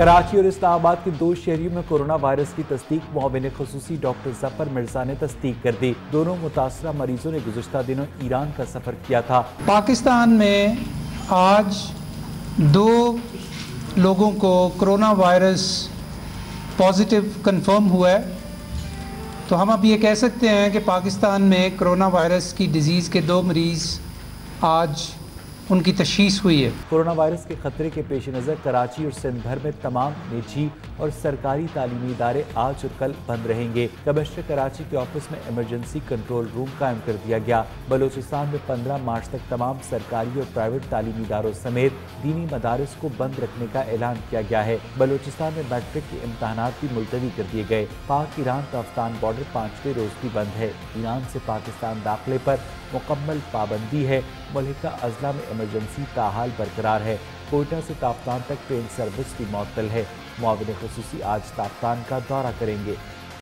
کراچی اور اسلام آباد کے 2 شہریوں میں کورونا وائرس کی تصدیق معاون خصوصی ڈاکٹر ظفر مرزا نے تصدیق کر دی۔ دونوں متاثرہ مریضوں نے گزشتہ دنوں ایران کا سفر کیا تھا۔ پاکستان میں آج 2 لوگوں کو کورونا وائرس پازیٹیو کنفرم ہوا ہے، تو ہم اب یہ کہہ سکتے ہیں کہ پاکستان میں کرونا وائرس کی ڈیزیز کے 2 مریض آج ان کی تشخیص ہوئی ہے۔ کورونا وائرس کے خطرے کے پیش نظر کراچی اور سندھ بھر میں تمام نجی اور سرکاری تعلیمی ادارے آج اور کل بند رہیں گے۔ کمشنر کراچی کے آفس میں ایمرجنسی کنٹرول روم قائم کر دیا گیا۔ بلوچستان میں 15 مارچ تک تمام سرکاری اور پرائیویٹ تعلیمی اداروں سمیت دینی مدارس کو بند رکھنے کا اعلان کیا گیا ہے۔ بلوچستان میں میٹرک کے امتحانات بھی ملتوی کر دیے گئے۔ پاک ایران کا افغان بارڈر 5ویں روز بھی بند ہے۔ ایران سے پاکستان داخلے پر مکمل پابندی ہے۔ ملحقہ اضلاع میں ایمرجنسی تاحال برقرار ہے۔ کوئٹہ سے تافتان تک ٹرین سروس بھی معطل ہے۔ معاون خصوصی آج تافتان کا دورہ کریں گے۔